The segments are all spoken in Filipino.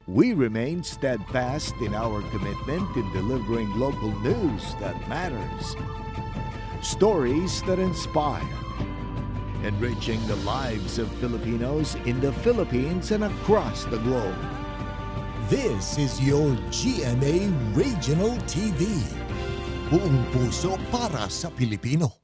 We remain steadfast in our commitment in delivering local news that matters, stories that inspire, enriching the lives of Filipinos in the Philippines and across the globe. This is your GMA Regional TV. Buong puso para sa Pilipino.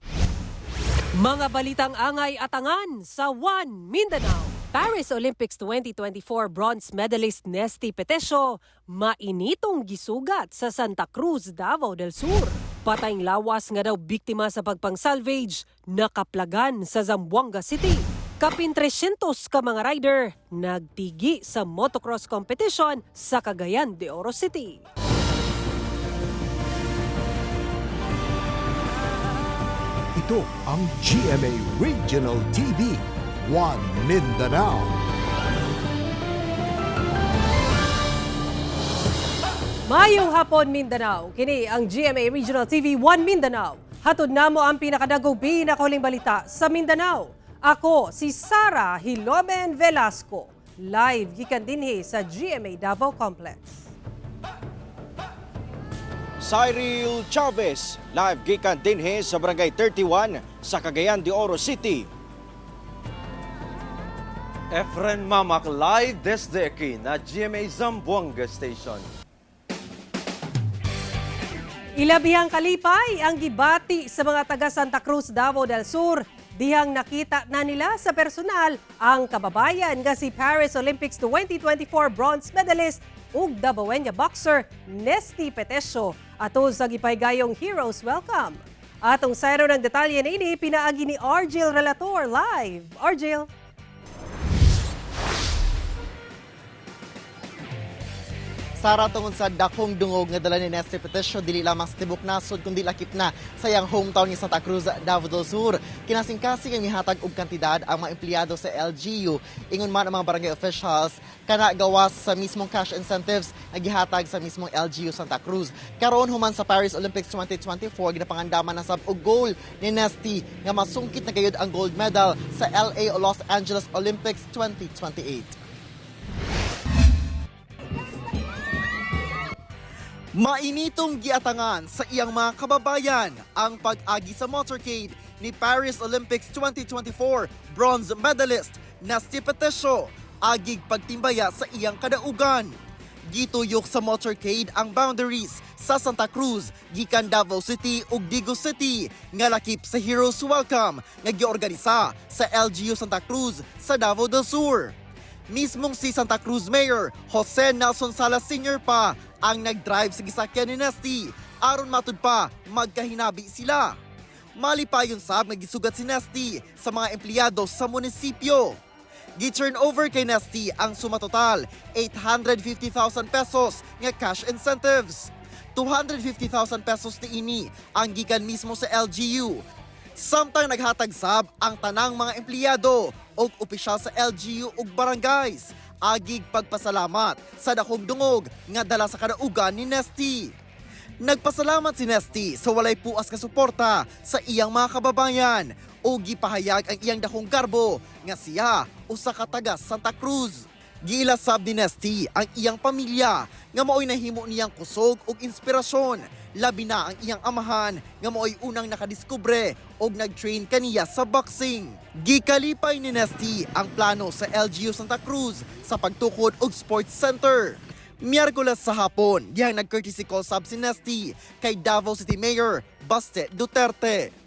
Mga balitang angay at angan sa One Mindanao. Paris Olympics 2024 bronze medalist Nesty Petesio, mainitong gisugat sa Santa Cruz, Davao del Sur. Patayng lawas nga daw biktima sa pagpang-salvage, nakaplagan sa Zamboanga City. Kapin 300 ka mga rider, nagtigi sa motocross competition sa Cagayan de Oro City. Ito ang GMA Regional TV, One Mindanao. Mayong hapon Mindanao, kini ang GMA Regional TV One Mindanao. Hatod namo ang pinakadagong pinakahuling balita sa Mindanao. Ako si Sara Hilomen Velasco, live gikan dinhi sa GMA Davao Complex. Cyril Chavez, live gikan dinhi sa Barangay 31 sa Cagayan de Oro City. Efren Mamak live desde aquí na GMA Zamboanga Station. Ilabihang kalipay ang gibati sa mga taga Santa Cruz, Davao del Sur. Dihang nakita na nila sa personal ang kababayan nga si Paris Olympics 2024 bronze medalist ug Davaoeña boxer Nesty Petesio ato sa gipaygayong Heroes Welcome. Atong sayro ng detalye na ini pinaagi ni Argel Relator live. Argel. Sara, tungod sa dakong dungog nga dala ni Nesty Petesio, dili lamang sa tibok nasod kundi lakip na sa iyang hometown ni Santa Cruz, Davao del Sur. Kinasing-kasing ang ihatag og kantidad ang mga empleyado sa LGU. Ingon man ang mga barangay officials kana gawas sa mismong cash incentives nga gihatag sa mismong LGU Santa Cruz. Karon human sa Paris Olympics 2024 ginapangandaman na sab og goal ni Nesty nga masungkit na gayud ang gold medal sa LA o Los Angeles Olympics 2028. Mainitong giatangan sa iyang mga kababayan ang pag-agi sa motorcade ni Paris Olympics 2024 bronze medalist Nesty Petesio, agig pagtimbaya sa iyang kadaugan. Gituyok sa motorcade ang boundaries sa Santa Cruz, gikan Davao City ug Digos City nga lakip sa Heroes Welcome nga giorganisa sa LGU Santa Cruz sa Davao del Sur. Mismong si Santa Cruz Mayor Jose Nelson Salas Sr. pa ang nag-drive sa gisakyan ni Nesty aron matud pa magkahinabi sila. Malipayon sab nga gisugat si Nesty sa mga empleyado sa munisipyo. Gi-turn over kay Nesty ang sumatotal 850,000 pesos nga cash incentives. 250,000 pesos niini ang gikan mismo sa LGU. Samtang naghatag sab ang tanang mga empleyado o opisyal sa LGU ug barangays agig pagpasalamat sa dakong dungog nga dala sa kadaugan ni Nesty. Nagpasalamat si Nesty sa walay puas ka suporta sa iyang mga kababayan o gipahayag ang iyang dakong garbo nga siya usa ka taga Santa Cruz. Giilasab ni Nesty ang iyang pamilya nga mao'y nahimo niyang kusog ug inspirasyon, labi na ang iyang amahan nga mao'y unang nakadiskubre og nag-train kaniya sa boxing. Gikalipay ni Nesty ang plano sa LGU Santa Cruz sa pagtukod og sports center. Miyerkules sa hapon, dihang nag-courtesy call sab si Nesty kay Davao City Mayor Baste Duterte.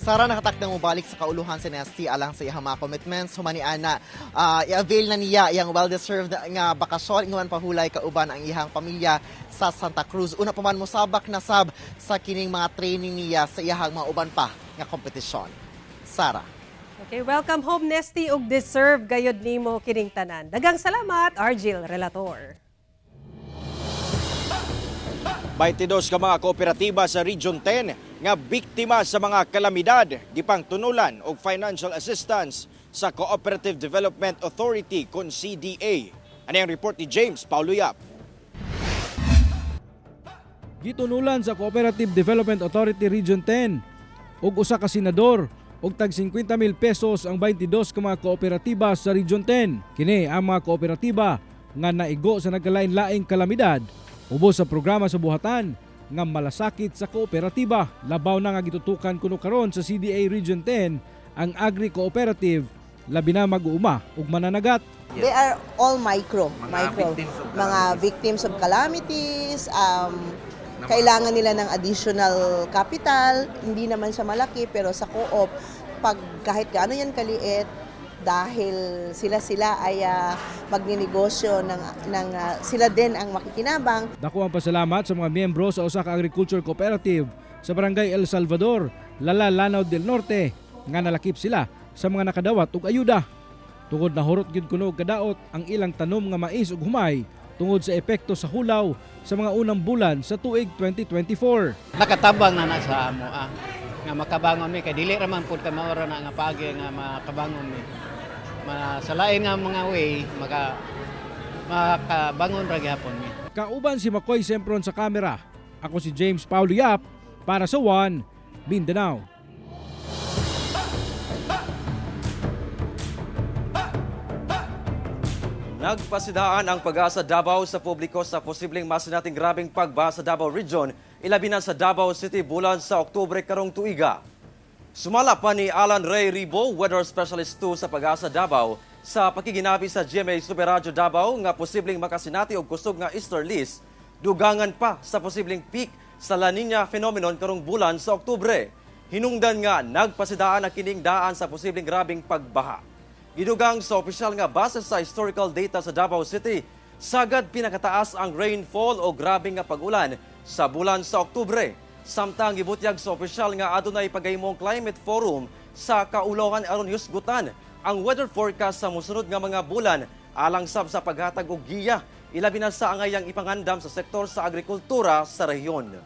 Sara, nakatakdang mubalik sa kauluhan si Nesty alang sa iyang mga commitments. Humanian na i-avail na niya iyang well-deserved nga bakasyon. Inguman pahulay kauban ang iyang pamilya sa Santa Cruz. Una pa man mo sabak na sab sa kining mga training niya sa iyang mga uban pa nga kompetisyon. Sara. Okay, welcome home Nesty ug deserve gayud nimo kining tanan. Daghang salamat, Argel Relator. 22 ka mga kooperatiba sa Region 10 nga biktima sa mga kalamidad gipang tunulan og financial assistance sa Cooperative Development Authority kon CDA. Ano ang report ni James Paulo Yap? Gitunulan sa Cooperative Development Authority Region 10 ug usa ka senador og tag 50,000 pesos ang 22 ka mga kooperatiba sa Region 10. Kini ang mga kooperatiba nga naigo sa nagkalain-laing kalamidad ubos sa programa sa buhatan nga malasakit sa kooperatiba. Labaw na nga gitutukan kuno karon sa CDA Region 10 ang agri-cooperative labi na mag-uuma ug mananagat. They are all micro. Mga victims of calamities, kailangan nila ng additional capital, hindi naman siya malaki pero sa co-op, pag kahit gaano yan kaliit, dahil sila ay magninegosyo sila din ang makikinabang. Dako ang pasalamat sa mga miyembro sa usa ka agriculture cooperative sa Barangay El Salvador, Lala, Lanao del Norte nga nalakip sila sa mga nakadawat og ayuda. Tungod na hurot gyud kuno og kadaot ang ilang tanom nga mais ug humay tungod sa epekto sa hulaw sa mga unang bulan sa tuig 2024. Nakatabang na sa amo nga makabangon mi kay dili ra man pud ka maora na nga pagi nga makabangon mi. Sa lain nga mga way makabangon ra gyapon mi. Kauban si Makoy Sempron sa kamera. Ako si James Paulo Yap para sa One Mindanao. Nagpasidaan ang Pag-asa Davao sa publiko sa posibleng masinating grabeng pagbaha sa Davao Region, ilabi na sa Davao City bulan sa Oktubre karong tuiga. Sumala pa ni Alan Ray Ribo, Weather Specialist 2 sa Pag-asa Davao, sa pakiginabi sa GMA Super Radio Davao nga posibleng makasinati og kusog nga easterlies, dugangan pa sa posibleng peak sa La Nina phenomenon karong bulan sa Oktubre. Hinungdan nga nagpasidaan ang kining daan sa posibleng grabeng pagbaha. Gidugang sa opisyal nga base sa historical data sa Davao City, sagad pinakataas ang rainfall o grabeng nga pag-ulan sa bulan sa Oktubre. Samtang gibutyag sa opisyal nga adunay pagahimong climate forum sa kaulawan aron hisgutan ang weather forecast sa mosunod nga mga bulan alang sab sa paghatag og giya ilabi na sa angayang ipangandam sa sektor sa agrikultura sa rehiyon.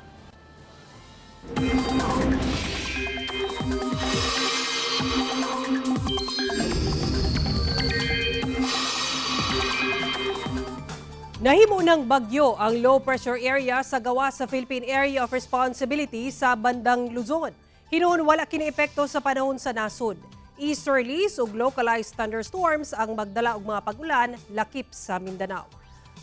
Nahimo ng bagyo ang low pressure area sa gawa sa Philippine Area of Responsibility sa bandang Luzon. Hinuon wala kini epekto sa panahon sa nasud. Easterlies ug localized thunderstorms ang magdala og mga pag-ulan lakip sa Mindanao.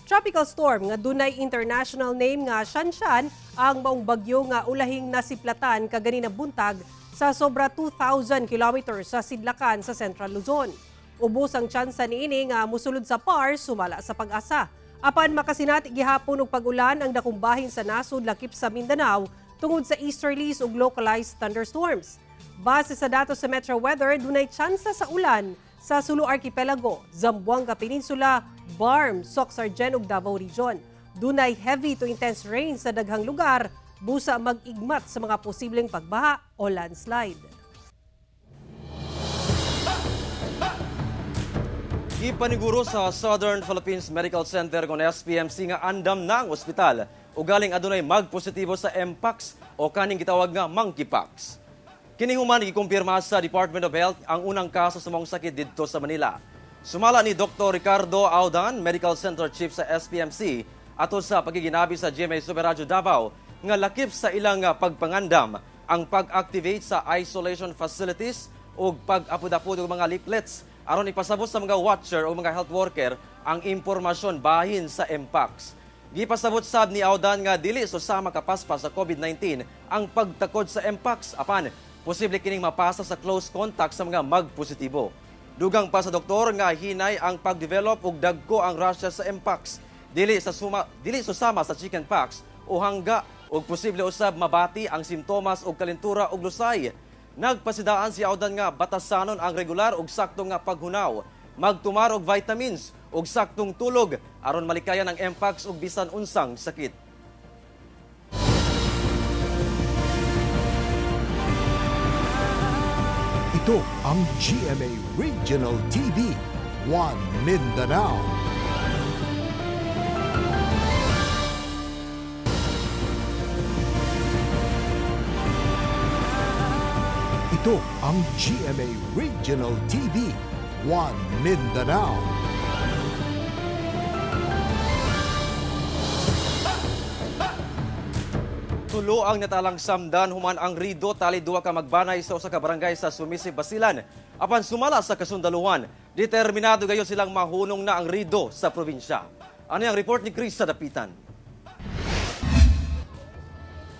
Tropical storm nga dunay international name nga Shanshan ang maong bagyo nga ulahing nasiplatan kaganina buntag sa sobra 2,000 kilometers sa sidlakan sa Central Luzon. Ubos ang tsansa niini nga musulod sa PAR sumala sa Pag-asa. Apan makasinati gihapon og pag-ulan ang dakong bahin sa nasud lakip sa Mindanao tungod sa easterlies ug localized thunderstorms. Base sa datos sa Metro Weather, dunay tsansa sa ulan sa Sulu Archipelago, Zamboanga Peninsula, Barm, Soc-Sargen ug Davao Region. Dunay heavy to intense rain sa daghang lugar, busa mag-igmat sa mga posibleng pagbaha o landslide. Ipaniguro sa Southern Philippines Medical Center kon SPMC nga andam na ang ospital ug galing adunay magpositibo sa Mpox o kaning gitawag nga monkeypox. Kini human gikumpirma sa Department of Health ang unang kaso sa mga sakit didto sa Manila. Sumala ni Dr. Ricardo Audan, Medical Center Chief sa SPMC, ato sa pagiginabi sa GMA Super Radio Davao nga lakip sa ilang pagpangandam ang pag-activate sa isolation facilities ug pag-apud-apud og mga leaflets aron ipasabot sa mga watcher o mga health worker ang impormasyon bahin sa Mpox. Gipasabot sad ni Audan nga dili susama kapaspas sa COVID-19 ang pagtakod sa Mpox apan posible kining mapasa sa close contact sa mga magpositibo. Dugang pa sa doktor nga hinay ang pagdevelop og dagko ang rasya sa Mpox. Dili susama sa chickenpox o hangga og posible usab mabati ang simptomas og kalentura og lusay. Nagpasidaan si Audan nga batasanon ang regular ug saktong nga paghunaw, magtumar og vitamins ug saktong tulog aron malikayan ang Mpox ug bisan unsang sakit. Ito ang GMA Regional TV, One Mindanao. Ito ang GMA Regional TV, One Mindanao. Tulo ang natalang samdan human ang rido tali duwa ka magbanay sa usa ka barangay sa Sumisip, Basilan. Apan sumala sa kasundaluhan, determinado gayon silang mahunong na ang rido sa probinsya. Ano ang report ni Chris sa Dapitan?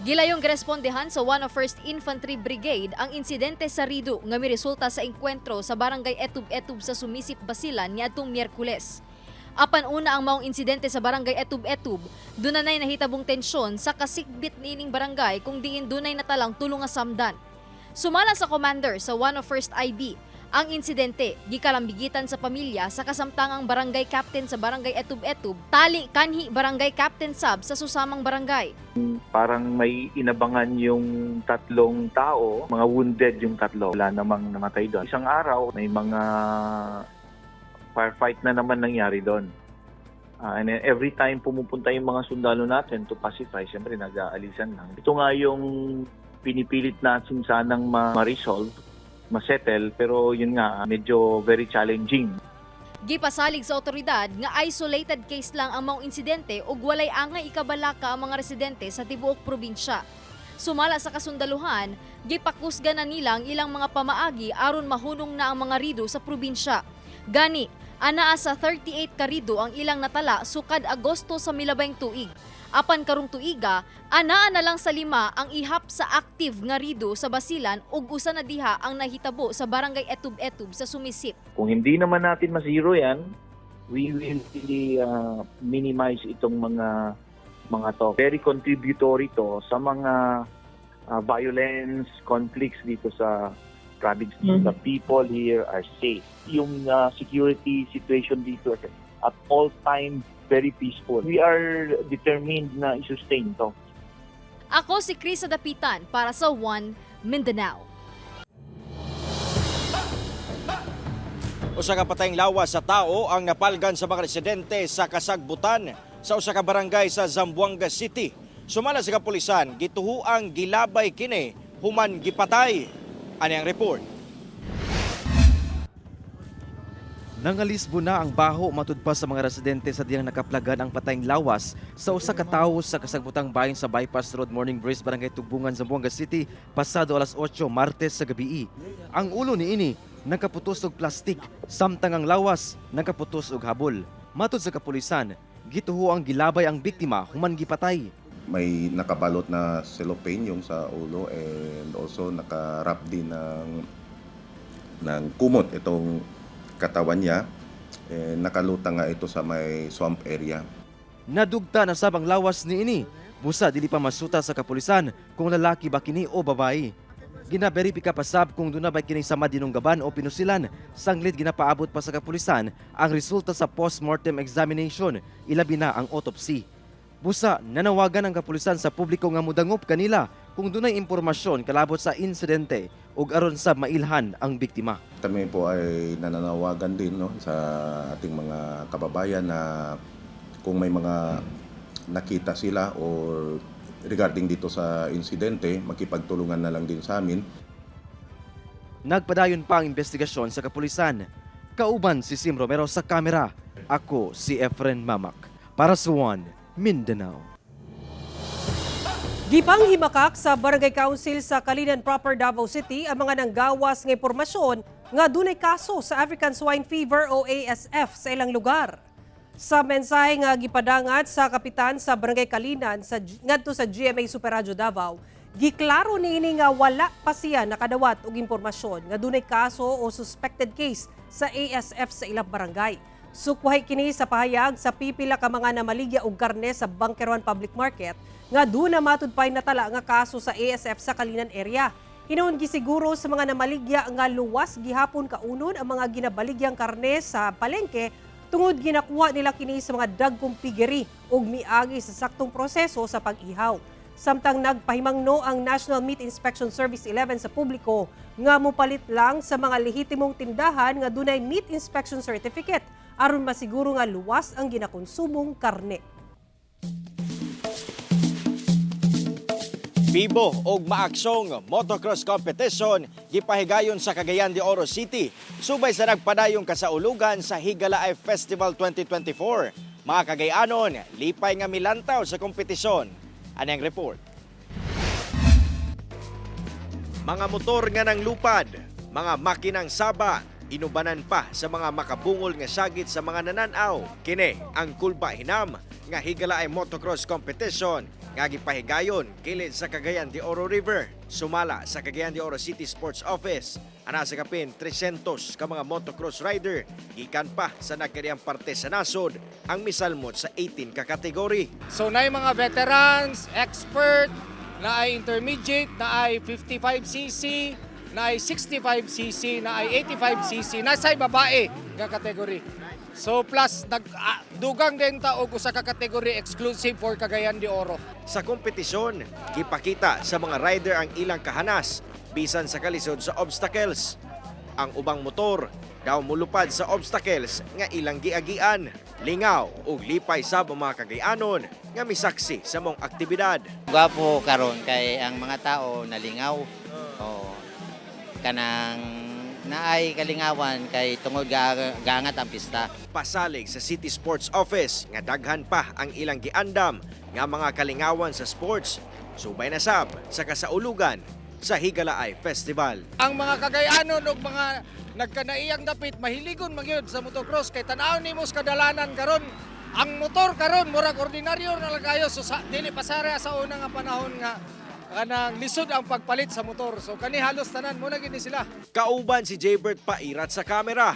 Gilayong girespondehan sa 101st Infantry Brigade ang insidente sa Rido nga miresulta sa engkwentro sa barangay Etub-Etub sa Sumisip, Basilan niadtong Miyerkules. Apan una ang maong insidente sa barangay Etub-Etub, dunay nahitabong tensyon sa kasikbit niining barangay kung diin dunay natalang tulong nga samdan. Sumala sa commander sa 101st IB, ang insidente gikalambigitan sa pamilya sa kasamtangang barangay captain sa barangay Etub-Etub, tali kanhi barangay captain sab sa susamang barangay. Parang may inabangan yung tatlong tao, mga wounded yung tatlo. Wala namang namatay doon. Isang araw, may mga firefight na naman nangyari doon. And then every time pumupunta yung mga sundalo natin to pacify, siyempre nag-aalisan lang. Ito nga yung pinipilit natin sanang ma-resolve, ma-settle, pero yun nga, medyo very challenging. Gipasalig sa otoridad nga isolated case lang ang maong insidente ug walay angay ikabalaka ang mga residente sa tibuok probinsya. Sumala sa kasundaluhan, gipakusga na nilang ilang mga pamaagi aron mahunong na ang mga rido sa probinsya. Gani, anaa sa 38 karido ang ilang natala sukad Agosto sa milabay tuig. Apan karong tuiga, anaa na lang sa 5 ang ihap sa active nga rido sa Basilan ug usa na diha ang nahitabo sa barangay Etub-Etub sa Sumisip. Kung hindi naman natin ma-zero yan, we will really minimize itong mga to. Very contributory to sa mga violence, conflicts dito sa province. The people here are safe. Yung security situation dito at all time very peaceful. We are determined na i-sustain to. Ako si Chris sa Dapitan para sa One Mindanao. Usa ka patayng lawas sa tao ang napalgan sa mga residente sa kasagbutan sa usa ka barangay sa Zamboanga City. Sumala sa kapulisan, gituhuang gilabay kini human gipatay. Ani ang report? Nangalisbo na ang baho matud pa sa mga residente sa diyang nakaplagan ang patayng lawas sa usa ka tawo sa kasagbutang bahin sa Bypass Road, Morning Breeze, Barangay Tugbungan, Zamboanga City, pasado alas 8 Martes sa gabi. Ang ulo ni ini nakaputos og plastik, samtang ang lawas nakaputos og habol. Matud sa kapulisan, gituho ang gilabay ang biktima human gipatay. May nakabalot na cellophane yung sa ulo and also nakarap din ng kumot itong katawan niya. Nakalutang nga ito sa may swamp area. Nadugta na sabang lawas ni ini. Busa dili pa masuta sa kapulisan kung lalaki ba kini o babae. Ginaberipika pa sab kung duna ba kini sama dinunggaban o pinusilan. Sanglit ginapaabot pa sa kapulisan ang resulta sa post-mortem examination, ilabi na ang autopsy. Busa, nanawagan ang kapulisan sa publiko nga mudangop kanila kung dunay impormasyon kalabot sa insidente ug aron sa mailhan ang biktima. Kami po ay nananawagan din sa ating mga kababayan na kung may mga nakita sila or regarding dito sa insidente, makipagtulungan na lang din sa amin. Nagpadayon pa ang investigasyon sa kapulisan. Kauban si Sim Romero sa kamera. Ako si Efren Mamak para sa One Mindanao. Gipang himakak sa Barangay Council sa Kalinan Proper, Davao City ang mga nanggawas ng impormasyon nga dunay kaso sa African Swine Fever o ASF sa ilang lugar. Sa mensahe nga gipadangat sa kapitan sa Barangay Kalinan ngadto sa GMA Super Radio Davao, giklaro niini nga wala pa siya nakadawat og impormasyon nga dunay kaso o suspected case sa ASF sa ilang barangay. Sukwahay kini sa pahayag sa pipila ka mga namaligya og karne sa Bangkeron Public Market nga duna matud pay natala nga kaso sa ASF sa Kalinan area. Hinuon gisiguro sa mga namaligya nga luwas gihapon kaunon ang mga ginabaligyang karne sa palengke tungod ginakuha nila kini sa mga dagkong piggery ug miagi sa saktong proseso sa pag-ihaw. Samtang nagpahimangno ang National Meat Inspection Service 11 sa publiko nga mopalit lang sa mga lehitimong tindahan nga dunay meat inspection certificate aron masiguro nga luwas ang ginakonsumong karne. Bibo og maaksong motocross competition gipahigayon sa Cagayan de Oro City. Subay sa nagpadayong kasaulugan sa Higalaay Festival 2024. Mga Cagayanon, lipay nga milantaw sa kompetisyon. Anong report? mga motor nga nang lupad, mga makinang saba, inubanan pa sa mga makabungol nga sagit sa mga nananaw. Kini ang Kulba Hinam nga higala ay motocross competition nga gipahigayon kilid sa Cagayan de Oro River. Sumala sa Cagayan de Oro City Sports Office ana sa kapin 300 ka mga motocross rider gikan pa sa nagkadiyang parte sa nasod ang misalmot sa 18 ka kategory. So na mga veterans, expert, na ay intermediate, na ay 55cc, na ay 65cc, na ay 85cc, na sa babae nga kategory. So plus dugang din ta og usa ka kategory exclusive for Cagayan de Oro. Sa kompetisyon, gipakita sa mga rider ang ilang kahanas bisan sa kalisod sa obstacles. Ang ubang motor daw mulupad sa obstacles nga ilang giagian. Lingaw ug lipay sa mga Cagayanon nga misaksi sa mong aktibidad. Gwapo karon kay ang mga tao nalingaw. Kanang naay kalingawan kay tungod gaangat ang pista. Pasalig sa City Sports Office nga daghan pa ang ilang giandam nga mga kalingawan sa sports. Subay na sab sa kasaulugan sa Higalaay Festival. Ang mga Cagayanon ug mga nagkanaiyang dapit mahiligon magyud sa motocross kay tan-aw nimo sa kadalanan karon. Ang motor karon murag ordinaryo na lang kayo so dili pasara sa una nga panahon nga kanang lisod ang pagpalit sa motor. So kani halos tanan mo na gini sila. Kauban si Jaybert Pairat sa kamera.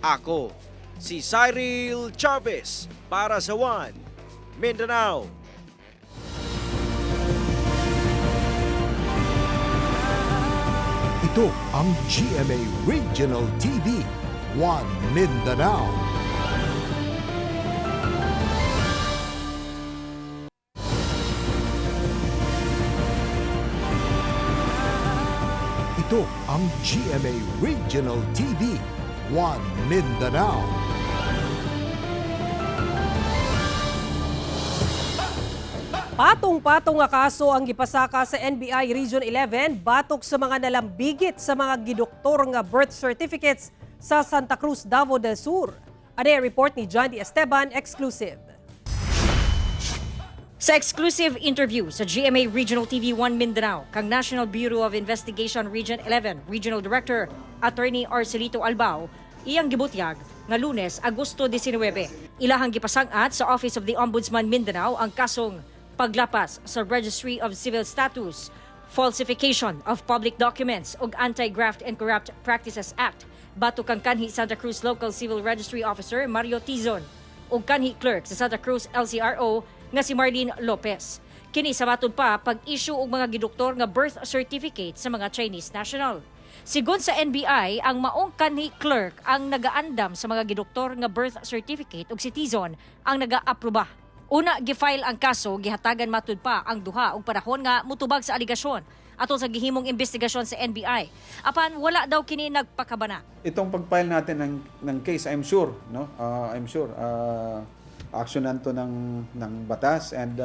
Ako, si Cyril Chavez para sa One Mindanao. Ito ang GMA Regional TV, One Mindanao. Ito ang GMA Regional TV, One Mindanao. Patong-patong nga kaso ang gipasaka sa NBI Region 11 batok sa mga nalambigit sa mga gidoktor nga birth certificates sa Santa Cruz, Davao del Sur. Ano report ni John D. Esteban, exclusive. Sa exclusive interview sa GMA Regional TV 1 Mindanao, kang National Bureau of Investigation Region 11 Regional Director Attorney Arcelito Albao, iyang gibutyag nga Lunes, Agosto 19. Ilahang gipasangat sa Office of the Ombudsman Mindanao ang kasong paglapas sa Registry of Civil Status, falsification of public documents ug Anti-Graft and Corrupt Practices Act batok kang kanhi Santa Cruz Local Civil Registry Officer Mario Tizon ug kanhi clerk sa Santa Cruz LCRO nga si Marlene Lopez. Kini sa matod pa pag-issue og mga gidoktor nga birth certificate sa mga Chinese national. Sigon sa NBI, ang maong kanhi clerk ang nagaandam sa mga gidoktor nga birth certificate ug si Tizon ang naga-aproba. Una, gifile ang kaso, gihatagan matud pa ang duha og panahon nga mutubag sa aligasyon aton sa gihimong investigasyon sa NBI. Apan wala daw kini nagpakabana. Itong pag-file natin ng case, I'm sure, no? Aksyonan to ng batas and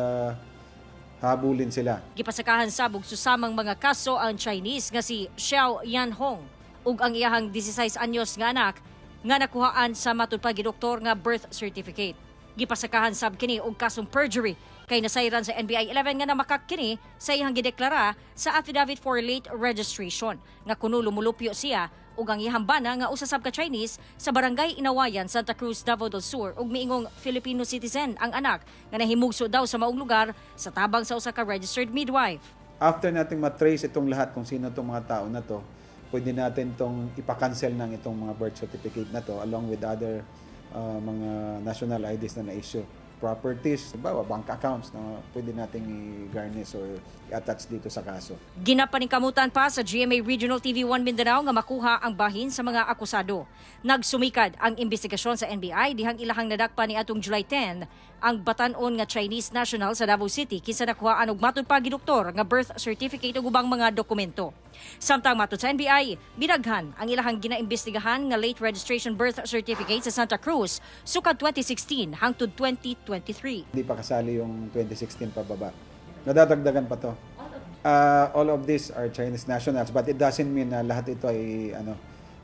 habulin sila. Gipasakahan sabog susamang mga kaso ang Chinese nga si Xiao Yanhong ug ang iyahang 16 anyos nga anak nga nakuhaan sa matud pa gidoktor nga birth certificate. Gipasakahan sab kini og kasong perjury kay nasayran sa NBI 11 nga namakak kini sa iyang gideklara sa affidavit for late registration nga kuno lumulupyo siya ug ang iyang bana nga usa sab ka Chinese sa barangay Inawayan, Santa Cruz, Davao del Sur ug miingong Filipino citizen ang anak nga nahimugso daw sa maong lugar sa tabang sa usa ka registered midwife. After nating matrace itong lahat kung sino itong mga tao na to, pwede natin itong ipakancel ng itong mga birth certificate na to along with other mga national IDs na na-issue. Properties, bank accounts na pwede nating i-garnish or i-attach dito sa kaso. Ginapaningkamutan pa sa GMA Regional TV 1 Mindanao nga makuha ang bahin sa mga akusado. Nagsumikad ang investigasyon sa NBI dihang ilahang nadakpa ni atong July 10 ang batan-on nga Chinese national sa Davao City kinsa nakuhaan og matud pa gidoktor nga birth certificate ug ubang mga dokumento. Samtang matud sa NBI, binaghan ang ilahang ginaimbestigahan nga late registration birth certificate sa Santa Cruz sukad 2016 hangtod 2023. Hindi pa kasali yung 2016 pababa. Nadadagdagan pa to. All of these are Chinese nationals but it doesn't mean na lahat ito ay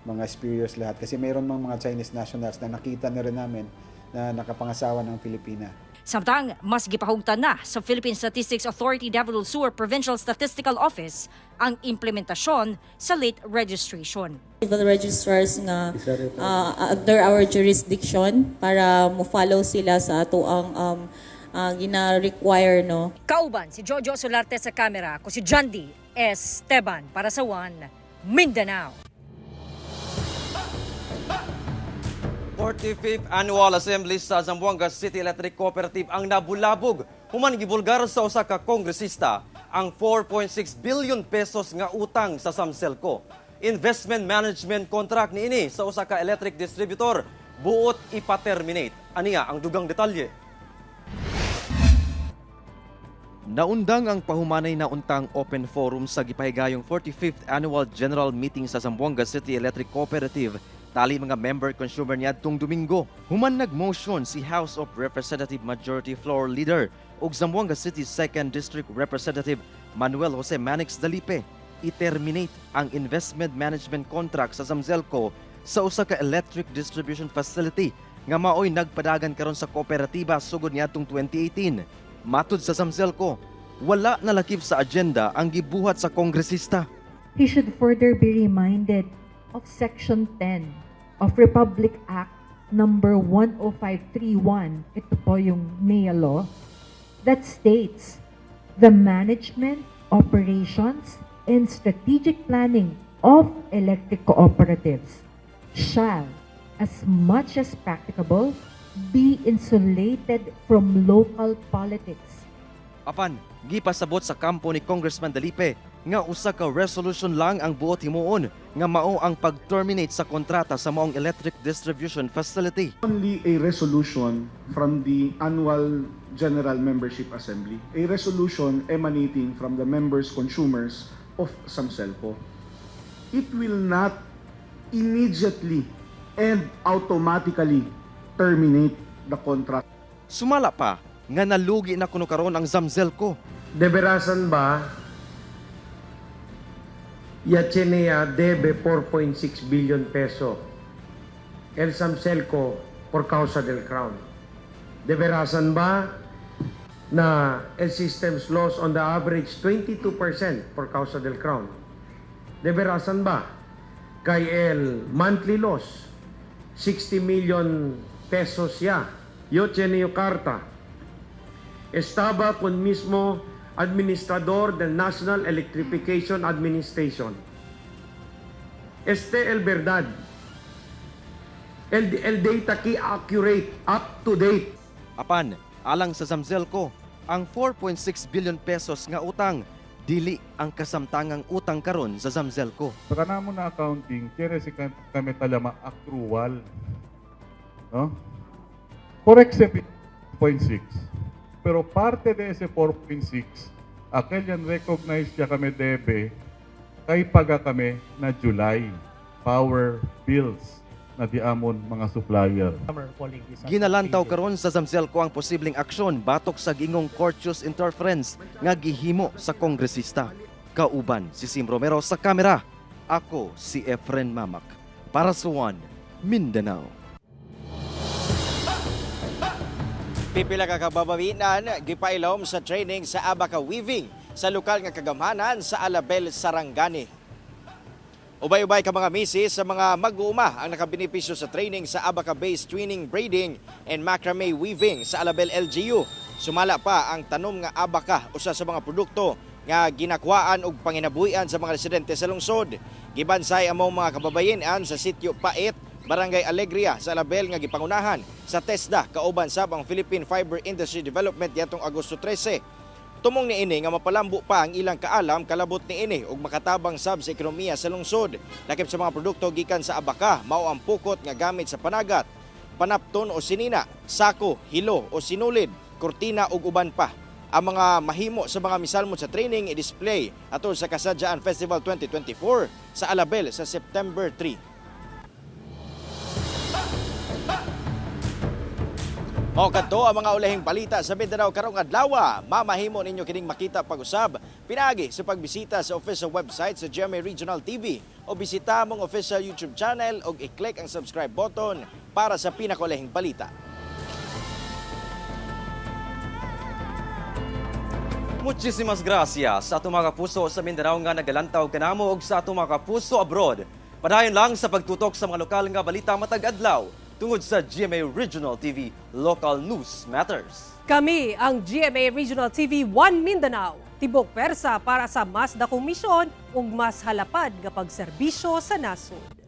mga spurious lahat kasi mayroon mga Chinese nationals na nakita na rin namin na nakapangasawa ng Pilipina. Samtang mas gipahugtan na sa Philippine Statistics Authority Davao Sur Provincial Statistical Office ang implementasyon sa late registration. Civil registrars nga under our jurisdiction para mo follow sila sa ato ang gina-require no. Kauban si Jojo Solarte sa kamera, ko si Jandy Esteban para sa One Mindanao. 45th Annual Assembly sa Zamboanga City Electric Cooperative ang nabulabog. Human gibulgar sa usa ka kongresista ang 4.6 billion pesos nga utang sa Samselco. Investment management contract niini sa usa ka electric distributor buot ipa-terminate. Aniya ang dugang detalye. Naundang ang pahumanay na untang open forum sa gipahigayong 45th Annual General Meeting sa Zamboanga City Electric Cooperative. Tali mga member consumer niadtong Domingo. Human nag-motion si House of Representative Majority Floor Leader ug Zamboanga City 2nd District Representative Manuel Jose Manix Dalipe i-terminate ang investment management contract sa Zamselco sa usa ka electric distribution facility nga maoy nagpadagan karon sa kooperatiba sugod niadtong 2018. Matud sa Zamselco, wala nalakip sa agenda ang gibuhat sa kongresista. He should further be reminded of Section 10 of Republic Act number 10531, ito po yung NEA law, that states the management, operations, and strategic planning of electric cooperatives shall, as much as practicable, be insulated from local politics. Apan, gipasabot sa kampo ni Congressman Dalipe nga usa ka resolution lang ang buot himuon nga mao ang pag-terminate sa kontrata sa maong electric distribution facility. Only a resolution from the annual General Membership Assembly, a resolution emanating from the members consumers of Samselco. It will not immediately and automatically terminate the contract. Sumala pa nga nalugi na kuno karon ang Zamselco. Deberasan ba Yachenea debe 4.6 billion peso el Samselco por causa del Crown? Deberasan ba na el systems loss on the average 22% por causa del Crown? Deberasan ba kay el monthly loss 60 million pesos ya? Yocheneo Carta. Estaba con mismo administrador del National Electrification Administration. El verdad. El data key accurate, up to date. Apan, alang sa Zamselco, ang 4.6 billion pesos nga utang dili ang kasamtangang utang karon sa Zamselco. Sa kanamo na accounting, kaya si kami talama accrual. No? Correct 0.6. Pero parte de ese 4.6, aquel yan recognize siya kami debe kay paga kami na July power bills na diamon mga supplier. Ginalantaw karon sa Zamselco ang posibleng aksyon batok sa gingong courteous interference nga gihimo sa kongresista. Kauban si Sim Romero sa kamera. Ako si Efren Mamak para sa One Mindanao. Pipila ka kababawinan, gipailom sa training sa Abaca Weaving sa lokal nga kagamhanan sa Alabel, Sarangani. Ubay-ubay ka mga misis sa mga mag-uuma ang nakabenepisyo sa training sa Abaca-based twinning, braiding, and macrame weaving sa Alabel LGU. Sumala pa ang tanom nga Abaca, usa sa mga produkto nga ginakwaan og panginabuhian sa mga residente sa lungsod. Gibansay among mga kababayenan sa sitio Pait, Barangay Alegria sa Alabel nga gipangunahan sa TESDA kauban sab ang Philippine Fiber Industry Development yatong Agosto 13. Tumong niini nga mapalambo pa ang ilang kaalam kalabot niini ug makatabang sab sa ekonomiya sa lungsod. Lakip sa mga produkto gikan sa Abaca mao ang pukot nga gamit sa panagat, panapton o sinina, sako, hilo o sinulid, kurtina ug uban pa. Ang mga mahimo sa mga misalmon sa training i-display atol sa Kasadyaan Festival 2024 sa Alabel sa September 3. O kadto ang mga ulahing balita sa Mindanao karong adlaw. Mamahimo ninyo kining makita pag-usab pinagi sa pagbisita sa official website sa GMA Regional TV o bisita mong official YouTube channel o i-click ang subscribe button para sa pinakaulahing balita. Muchísimas gracias sa atong mga kapuso sa Mindanao nga nagalantaw kanamo ug sa atong mga kapuso abroad. Padayon lang sa pagtutok sa mga lokal nga balita matag adlaw tungod sa GMA Regional TV Local News Matters. Kami ang GMA Regional TV 1 Mindanao. Tibok persa para sa mas dakong misyon ug mas halapad nga pagserbisyo sa nasod.